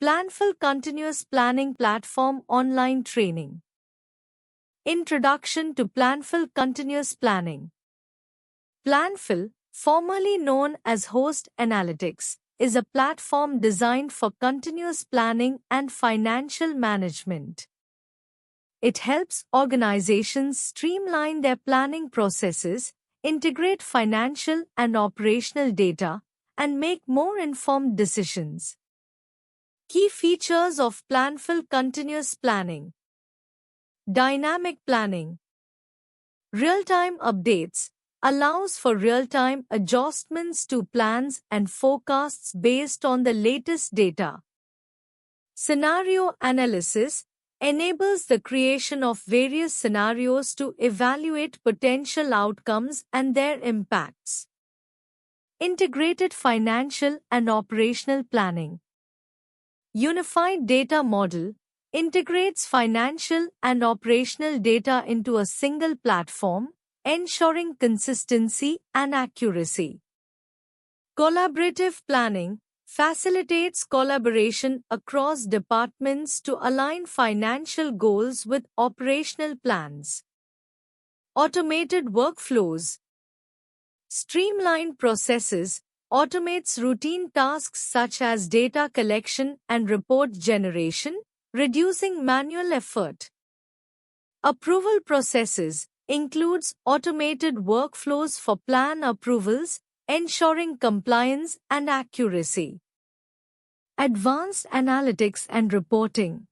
Planful Continuous Planning Platform Online Training. Introduction to Planful Continuous Planning. Planful, formerly known as Host Analytics, is a platform designed for continuous planning and financial management. It helps organizations streamline their planning processes, integrate financial and operational data, and make more informed decisions. Key features of Planful Continuous Planning. Dynamic planning. Real-time updates allows for real-time adjustments to plans and forecasts based on the latest data. Scenario analysis enables the creation of various scenarios to evaluate potential outcomes and their impacts. Integrated financial and operational planning. Unified Data Model integrates financial and operational data into a single platform, ensuring consistency and accuracy. Collaborative planning facilitates collaboration across departments to align financial goals with operational plans. Automated workflows. Streamlined processes automates routine tasks such as data collection and report generation, reducing manual effort. Approval processes includes automated workflows for plan approvals, ensuring compliance and accuracy. Advanced analytics and reporting.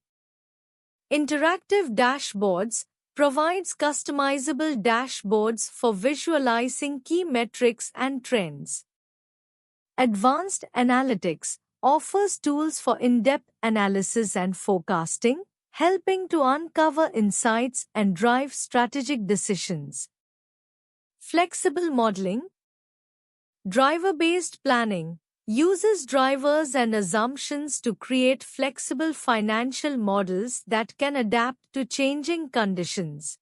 Interactive dashboards provides customizable dashboards for visualizing key metrics and trends. Advanced Analytics offers tools for in-depth analysis and forecasting, helping to uncover insights and drive strategic decisions. Flexible modeling. Driver-based planning uses drivers and assumptions to create flexible financial models that can adapt to changing conditions.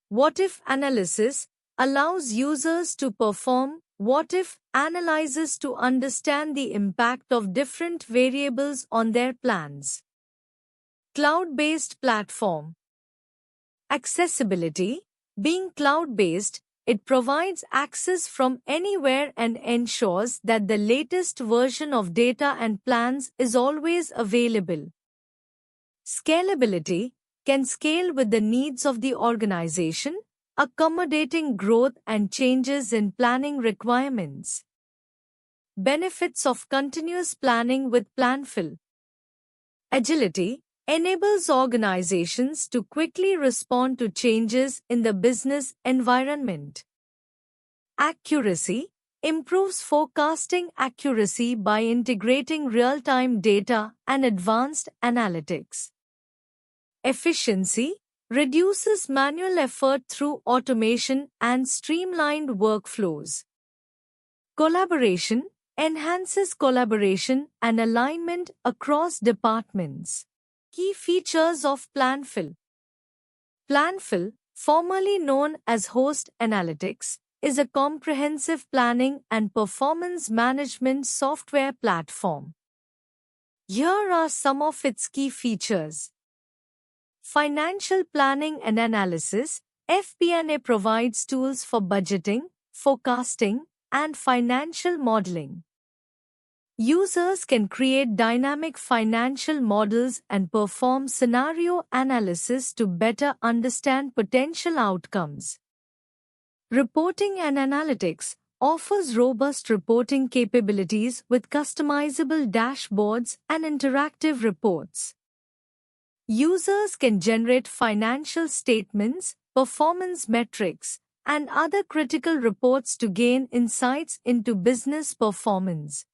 What-if analysis allows users to perform what-if analysis to understand the impact of different variables on their plans. Cloud-based platform. Accessibility. Being cloud-based, it provides access from anywhere and ensures that the latest version of data and plans is always available. Scalability. Can scale with the needs of the organization, accommodating growth and changes in planning requirements. Benefits of continuous planning with Planful. Agility enables organizations to quickly respond to changes in the business environment. Accuracy improves forecasting accuracy by integrating real-time data and advanced analytics. Efficiency reduces manual effort through automation and streamlined workflows. Collaboration enhances collaboration and alignment across departments. Key features of Planful. Planful, formerly known as Host Analytics, is a comprehensive planning and performance management software platform. Here are some of its key features. Financial Planning and Analysis. FP&A provides tools for budgeting, forecasting, and financial modeling. Users can create dynamic financial models and perform scenario analysis to better understand potential outcomes. Reporting and Analytics offers robust reporting capabilities with customizable dashboards and interactive reports. Users can generate financial statements, performance metrics, and other critical reports to gain insights into business performance.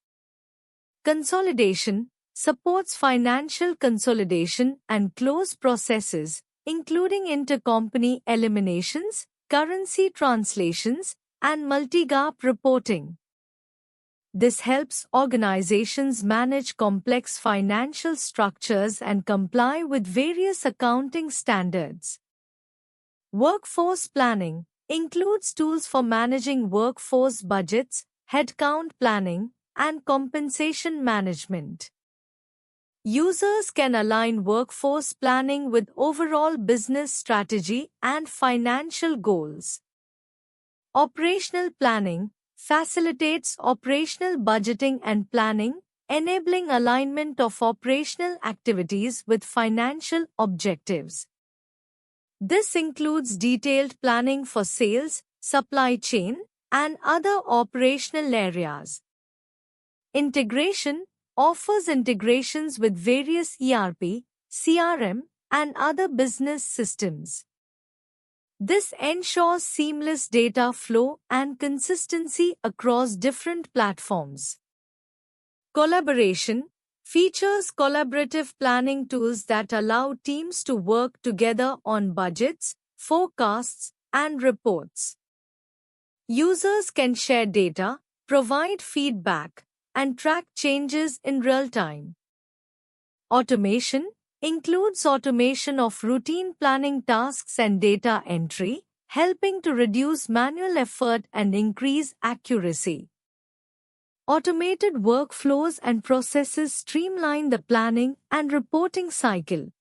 Consolidation supports financial consolidation and close processes, including intercompany eliminations, currency translations, and multi-GAAP reporting. This helps organizations manage complex financial structures and comply with various accounting standards. Workforce planning includes tools for managing workforce budgets, headcount planning, and compensation management. Users can align workforce planning with overall business strategy and financial goals. Operational planning facilitates operational budgeting and planning, enabling alignment of operational activities with financial objectives. This includes detailed planning for sales, supply chain, and other operational areas. Integration offers integrations with various ERP, CRM, and other business systems. This ensures seamless data flow and consistency across different platforms. Collaboration features collaborative planning tools that allow teams to work together on budgets, forecasts, and reports. Users can share data, provide feedback, and track changes in real time. Automation includes automation of routine planning tasks and data entry, helping to reduce manual effort and increase accuracy. Automated workflows and processes streamline the planning and reporting cycle.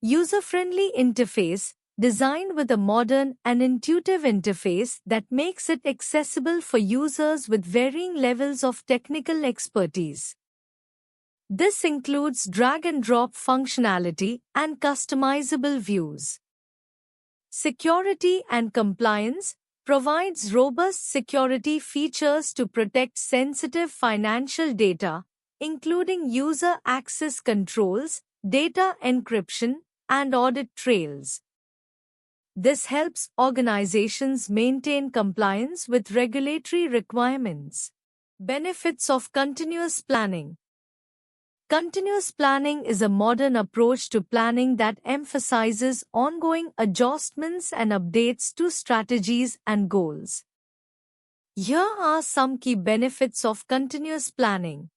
User-friendly interface designed with a modern and intuitive interface that makes it accessible for users with varying levels of technical expertise. This includes drag-and-drop functionality and customizable views. Security and compliance provides robust security features to protect sensitive financial data, including user access controls, data encryption, and audit trails. This helps organizations maintain compliance with regulatory requirements. Benefits of continuous planning. Continuous planning is a modern approach to planning that emphasizes ongoing adjustments and updates to strategies and goals. Here are some key benefits of continuous planning.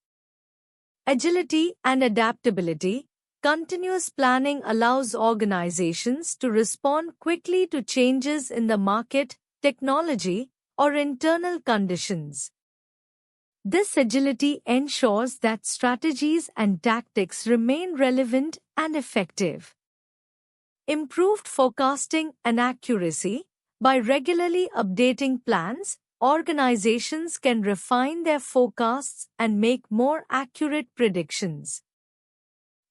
Agility and adaptability. Continuous planning allows organizations to respond quickly to changes in the market, technology, or internal conditions. This agility ensures that strategies and tactics remain relevant and effective. Improved forecasting and accuracy. By regularly updating plans, organizations can refine their forecasts and make more accurate predictions.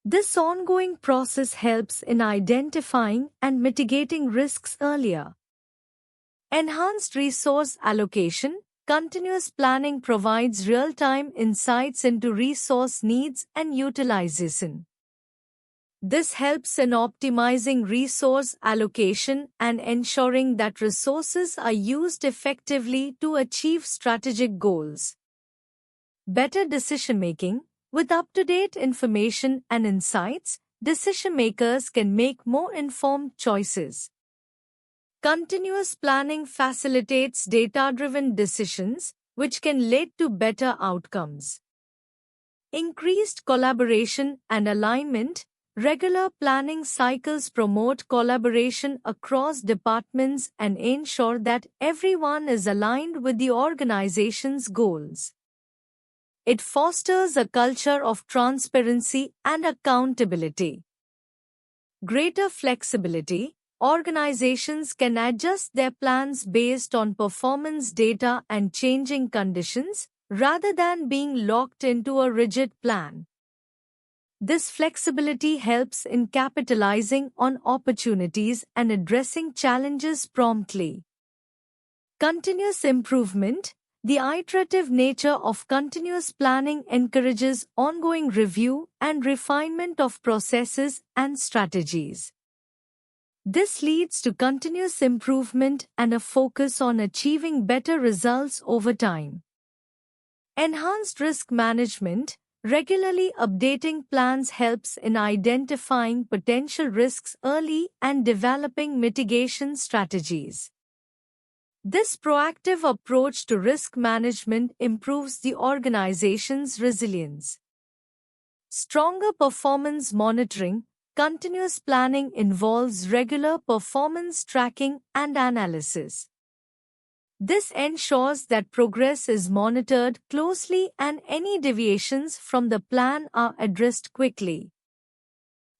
This ongoing process helps in identifying and mitigating risks earlier. Enhanced resource allocation. Continuous planning provides real-time insights into resource needs and utilization. This helps in optimizing resource allocation and ensuring that resources are used effectively to achieve strategic goals. Better decision-making. With up-to-date information and insights, decision-makers can make more informed choices. Continuous planning facilitates data-driven decisions, which can lead to better outcomes. Increased collaboration and alignment. Regular planning cycles promote collaboration across departments and ensure that everyone is aligned with the organization's goals. It fosters a culture of transparency and accountability. Greater flexibility. Organizations can adjust their plans based on performance data and changing conditions, rather than being locked into a rigid plan. This flexibility helps in capitalizing on opportunities and addressing challenges promptly. Continuous improvement. The iterative nature of continuous planning encourages ongoing review and refinement of processes and strategies. This leads to continuous improvement and a focus on achieving better results over time. Enhanced risk management. Regularly updating plans helps in identifying potential risks early and developing mitigation strategies. This proactive approach to risk management improves the organization's resilience. Stronger performance monitoring. Continuous planning involves regular performance tracking and analysis. This ensures that progress is monitored closely and any deviations from the plan are addressed quickly.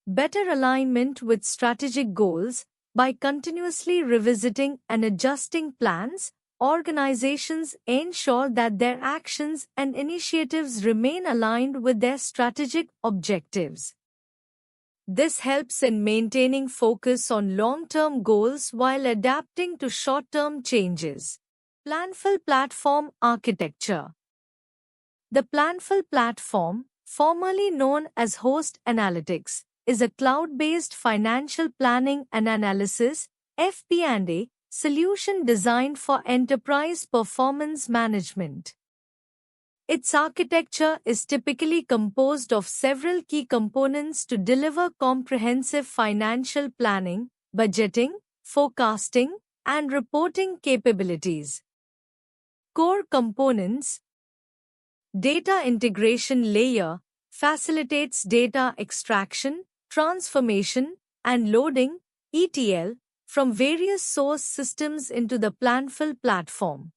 Better alignment with strategic goals. By continuously revisiting and adjusting plans, organizations ensure that their actions and initiatives remain aligned with their strategic objectives. This helps in maintaining focus on long-term goals while adapting to short-term changes. Planful Platform Architecture. The Planful platform, formerly known as Host Analytics, is a cloud-based financial planning and analysis (FP&A) solution designed for enterprise performance management. Its architecture is typically composed of several key components to deliver comprehensive financial planning, budgeting, forecasting, and reporting capabilities. Core components. Data integration layer facilitates data extraction, transformation, and loading (ETL) from various source systems into the Planful platform.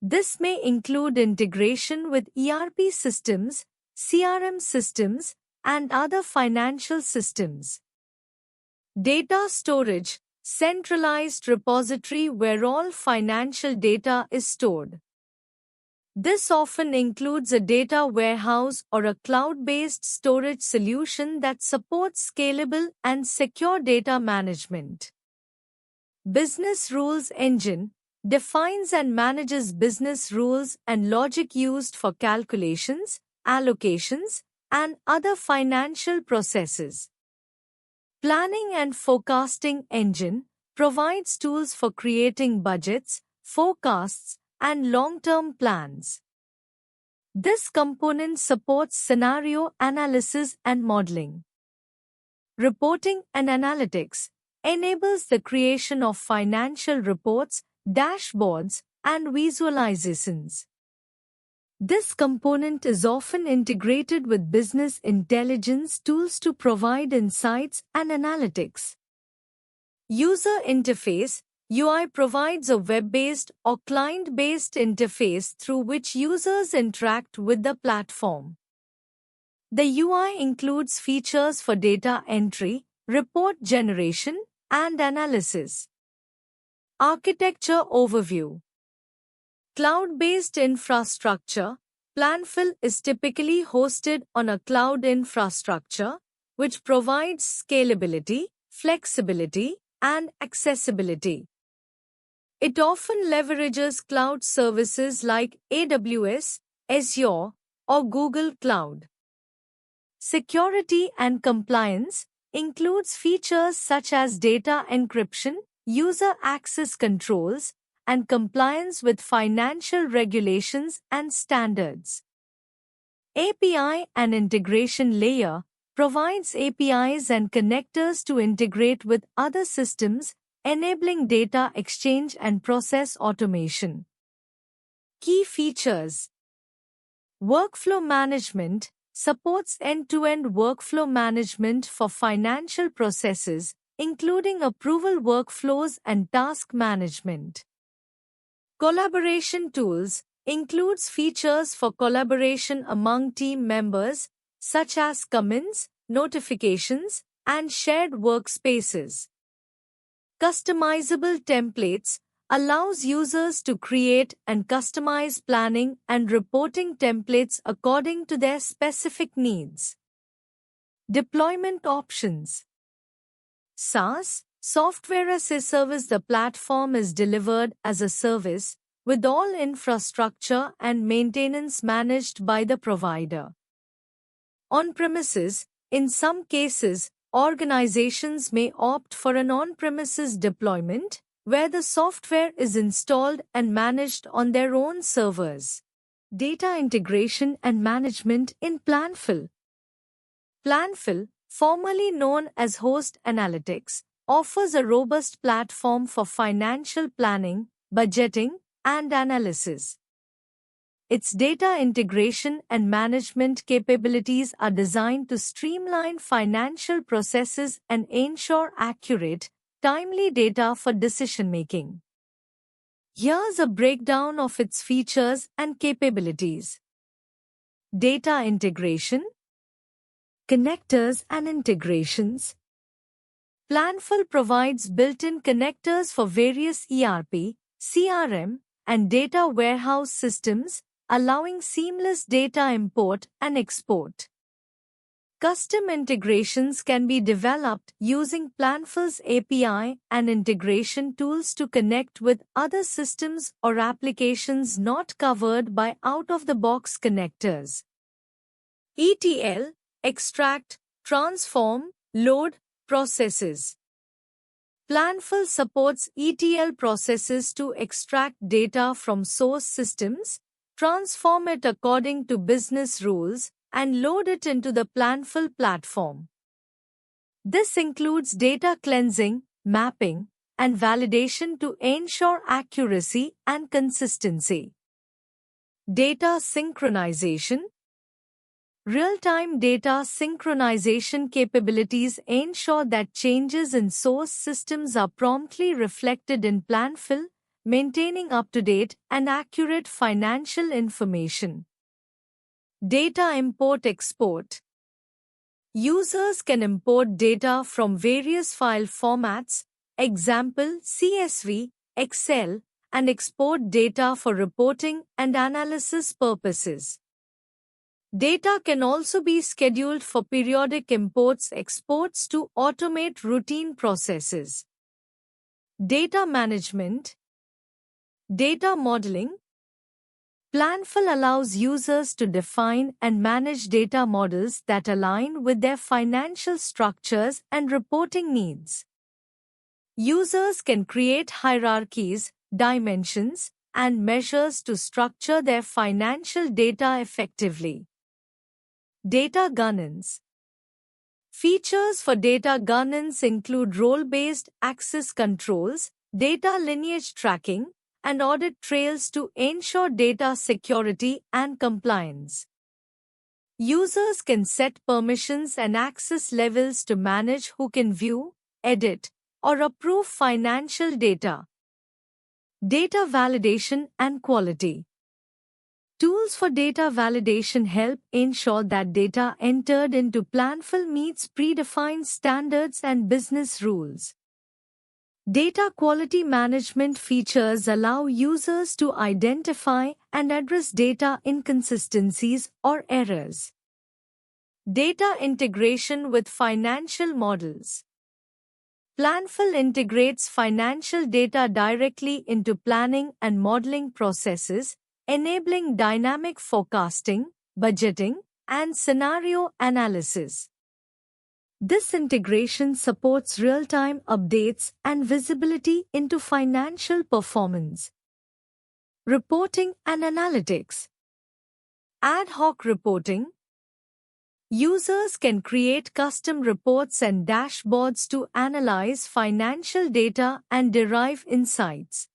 This may include integration with ERP systems, CRM systems, and other financial systems. Data storage, centralized repository where all financial data is stored. This often includes a data warehouse or a cloud-based storage solution that supports scalable and secure data management. Business Rules Engine defines and manages business rules and logic used for calculations, allocations, and other financial processes. Planning and Forecasting Engine provides tools for creating budgets, forecasts, and long-term plans. This component supports scenario analysis and modeling. Reporting and Analytics enables the creation of financial reports, dashboards, and visualizations. This component is often integrated with business intelligence tools to provide insights and analytics. User Interface UI provides a web-based or client-based interface through which users interact with the platform. The UI includes features for data entry, report generation, and analysis. Architecture Overview. Cloud-based infrastructure. Planful is typically hosted on a cloud infrastructure, which provides scalability, flexibility, and accessibility. It often leverages cloud services like AWS, Azure, or Google Cloud. Security and compliance includes features such as data encryption, user access controls, and compliance with financial regulations and standards. API and Integration Layer provides APIs and connectors to integrate with other systems, enabling data exchange and process automation. Key features. Workflow Management supports end-to-end workflow management for financial processes, including approval workflows and task management. Collaboration Tools includes features for collaboration among team members, such as comments, notifications, and shared workspaces. Customizable Templates allows users to create and customize planning and reporting templates according to their specific needs. Deployment Options. SaaS, Software as a Service. The platform is delivered as a service, with all infrastructure and maintenance managed by the provider. On-premises, in some cases, organizations may opt for an on-premises deployment, where the software is installed and managed on their own servers. Data integration and management in Planful. Planful, formerly known as Host Analytics, offers a robust platform for financial planning, budgeting, and analysis. Its data integration and management capabilities are designed to streamline financial processes and ensure accurate, timely data for decision-making. Here's a breakdown of its features and capabilities. Data integration, connectors and integrations. Planful provides built-in connectors for various ERP, CRM, and data warehouse systems, allowing seamless data import and export. Custom integrations can be developed using Planful's API and integration tools to connect with other systems or applications not covered by out-of-the-box connectors. ETL, extract, transform, load, processes. Planful supports ETL processes to extract data from source systems, transform it according to business rules, and load it into the Planful platform. This includes data cleansing, mapping, and validation to ensure accuracy and consistency. Data synchronization. Real-time data synchronization capabilities ensure that changes in source systems are promptly reflected in Planful, maintaining up-to-date and accurate financial information. Data import-export. Users can import data from various file formats, example CSV, Excel, and export data for reporting and analysis purposes. Data can also be scheduled for periodic imports-exports to automate routine processes. Data management. Data modeling. Planful allows users to define and manage data models that align with their financial structures and reporting needs. Users can create hierarchies, dimensions, and measures to structure their financial data effectively. Data governance. Features for data governance include role-based access controls, data lineage tracking, and audit trails to ensure data security and compliance. Users can set permissions and access levels to manage who can view, edit, or approve financial data. Data validation and quality. Tools for data validation help ensure that data entered into Planful meets predefined standards and business rules. Data quality management features allow users to identify and address data inconsistencies or errors. Data integration with financial models. Planful integrates financial data directly into planning and modeling processes, enabling dynamic forecasting, budgeting, and scenario analysis. This integration supports real-time updates and visibility into financial performance. Reporting and analytics. Ad hoc reporting. Users can create custom reports and dashboards to analyze financial data and derive insights.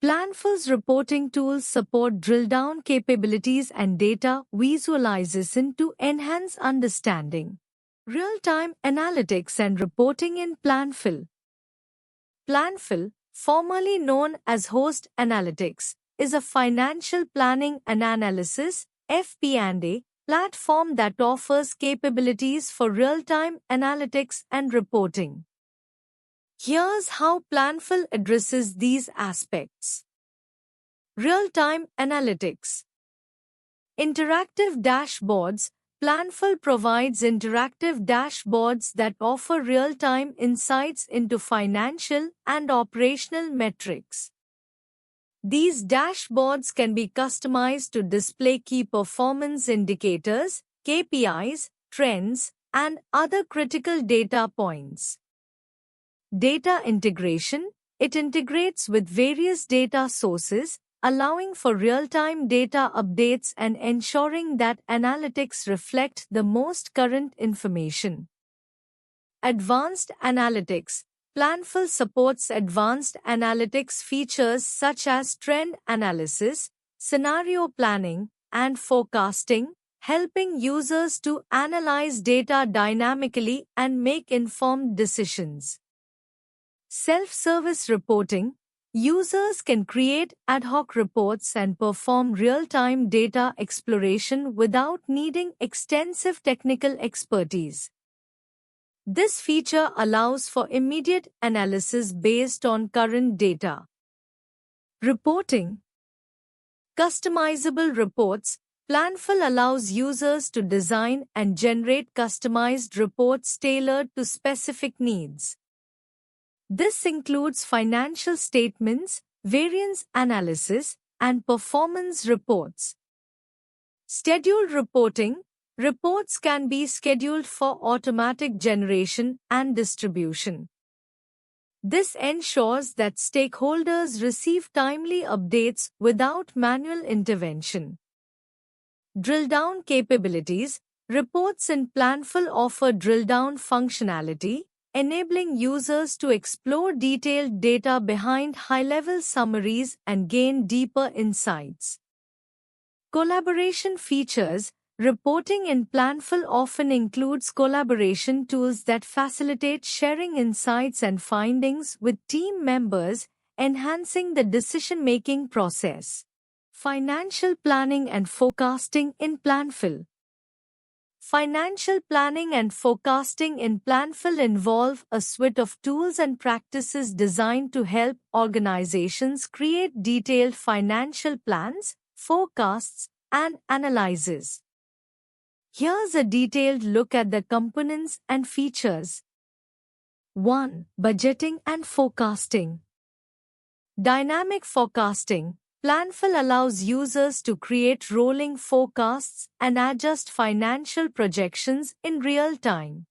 Planful's reporting tools support drill-down capabilities and data visualization to enhance understanding. Real-time analytics and reporting in Planful. Planful, formerly known as Host Analytics, is a financial planning and analysis (FP&A) platform that offers capabilities for real-time analytics and reporting. Here's how Planful addresses these aspects. Real-time analytics. Interactive dashboards. Planful provides interactive dashboards that offer real-time insights into financial and operational metrics. These dashboards can be customized to display key performance indicators, KPIs, trends, and other critical data points. Data integration. It integrates with various data sources, allowing for real-time data updates and ensuring that analytics reflect the most current information. Advanced analytics. Planful supports advanced analytics features such as trend analysis, scenario planning, and forecasting, helping users to analyze data dynamically and make informed decisions. Self-service reporting. Users can create ad hoc reports and perform real-time data exploration without needing extensive technical expertise. This feature allows for immediate analysis based on current data. Reporting. Customizable reports. Planful allows users to design and generate customized reports tailored to specific needs. This includes financial statements, variance analysis, and performance reports. Scheduled reporting. Reports can be scheduled for automatic generation and distribution. This ensures that stakeholders receive timely updates without manual intervention. Drill-down capabilities. Reports in Planful offer drill-down functionality, enabling users to explore detailed data behind high-level summaries and gain deeper insights. Collaboration features. Reporting in Planful often includes collaboration tools that facilitate sharing insights and findings with team members, enhancing the decision-making process. Financial planning and forecasting in Planful. Financial planning and forecasting in Planful involve a suite of tools and practices designed to help organizations create detailed financial plans, forecasts, and analyses. Here's a detailed look at the components and features. 1. Budgeting and forecasting. Dynamic forecasting. Planful allows users to create rolling forecasts and adjust financial projections in real time.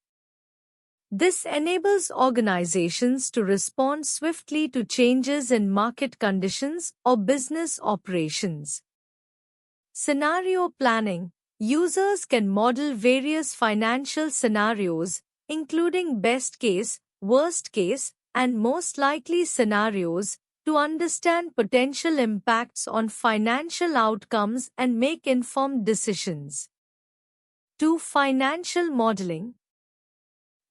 This enables organizations to respond swiftly to changes in market conditions or business operations. Scenario planning. Users can model various financial scenarios, including best case, worst case, and most likely scenarios, to understand potential impacts on financial outcomes and make informed decisions. 2. Financial modeling.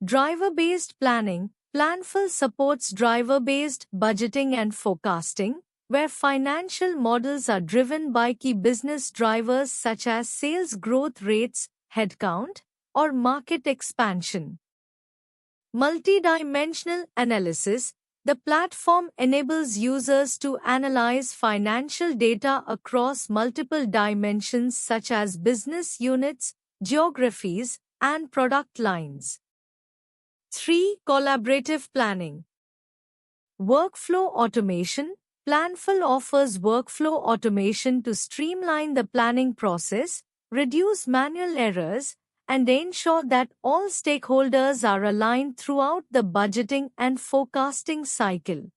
Driver-based planning. Planful supports driver-based budgeting and forecasting, where financial models are driven by key business drivers such as sales growth rates, headcount, or market expansion. Multidimensional analysis. The platform enables users to analyze financial data across multiple dimensions such as business units, geographies, and product lines. 3. Collaborative planning. Workflow automation. Planful offers workflow automation to streamline the planning process, reduce manual errors, and ensure that all stakeholders are aligned throughout the budgeting and forecasting cycle.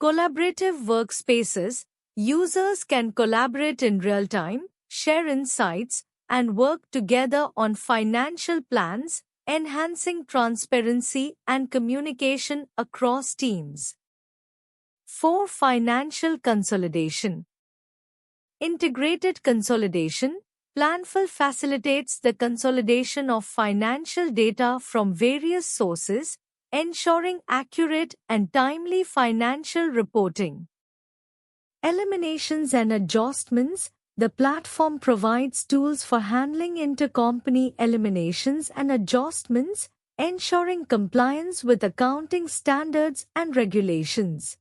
Collaborative workspaces. Users can collaborate in real time, share insights, and work together on financial plans, enhancing transparency and communication across teams. 4. Financial consolidation. Integrated consolidation. Planful facilitates the consolidation of financial data from various sources, ensuring accurate and timely financial reporting. Eliminations and adjustments. The platform provides tools for handling intercompany eliminations and adjustments, ensuring compliance with accounting standards and regulations.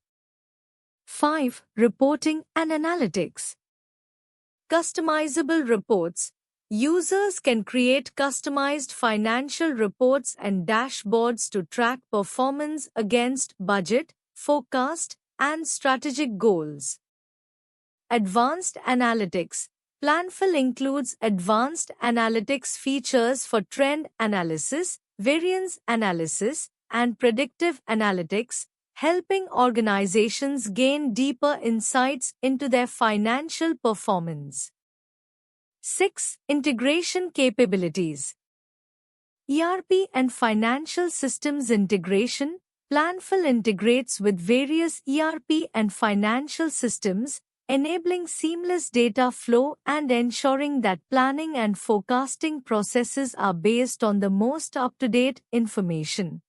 5. Reporting and analytics. Customizable reports. Users can create customized financial reports and dashboards to track performance against budget, forecast, and strategic goals. Advanced analytics. Planful includes advanced analytics features for trend analysis, variance analysis, and predictive analytics, helping organizations gain deeper insights into their financial performance. 6. Integration capabilities. ERP and financial systems integration. Planful integrates with various ERP and financial systems, enabling seamless data flow and ensuring that planning and forecasting processes are based on the most up-to-date information.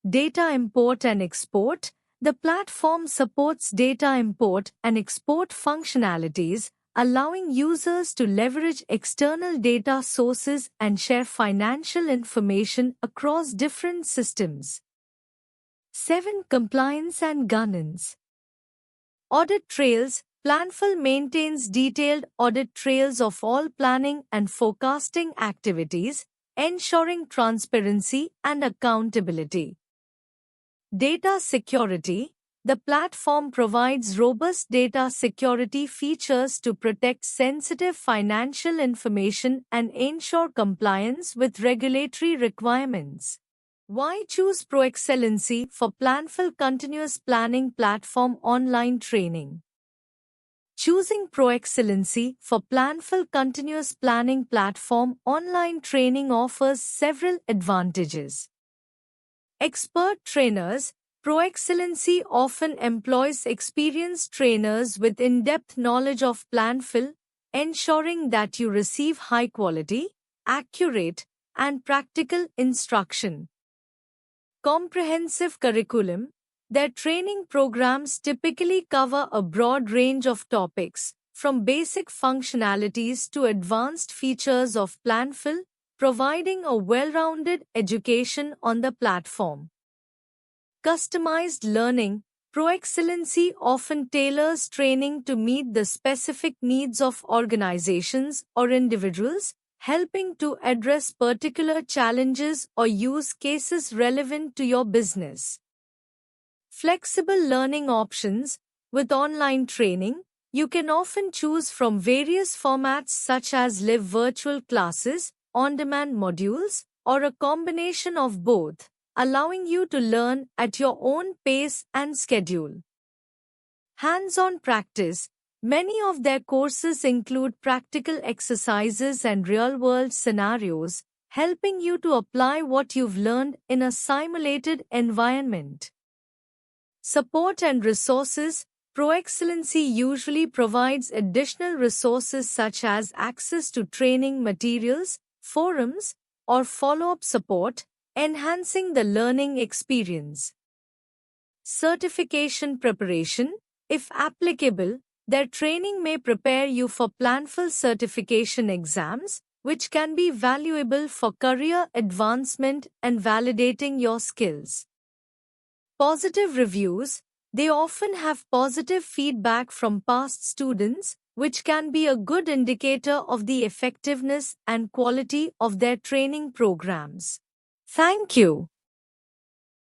Data import and export. The platform supports data import and export functionalities, allowing users to leverage external data sources and share financial information across different systems. 7. Compliance and governance. Audit trails. Planful maintains detailed audit trails of all planning and forecasting activities, ensuring transparency and accountability. Data security. The platform provides robust data security features to protect sensitive financial information and ensure compliance with regulatory requirements. Why choose ProExcellency for Planful Continuous Planning Platform Online Training? Choosing ProExcellency for Planful Continuous Planning Platform Online Training offers several advantages. Expert trainers. ProExcellency often employs experienced trainers with in-depth knowledge of Planful, ensuring that you receive high-quality, accurate, and practical instruction. Comprehensive curriculum. Their training programs typically cover a broad range of topics, from basic functionalities to advanced features of Planful, providing a well-rounded education on the platform. Customized learning. ProExcellency often tailors training to meet the specific needs of organizations or individuals, helping to address particular challenges or use cases relevant to your business. Flexible learning options. With online training, you can often choose from various formats such as live virtual classes, on-demand modules, or a combination of both, allowing you to learn at your own pace and schedule. Hands-on practice. Many of their courses include practical exercises and real-world scenarios, helping you to apply what you've learned in a simulated environment. Support and resources. ProExcellency usually provides additional resources such as access to training materials, forums, or follow-up support, enhancing the learning experience. Certification preparation. If applicable, their training may prepare you for Planful certification exams, which can be valuable for career advancement and validating your skills. Positive reviews. They often have positive feedback from past students, which can be a good indicator of the effectiveness and quality of their training programs. Thank you.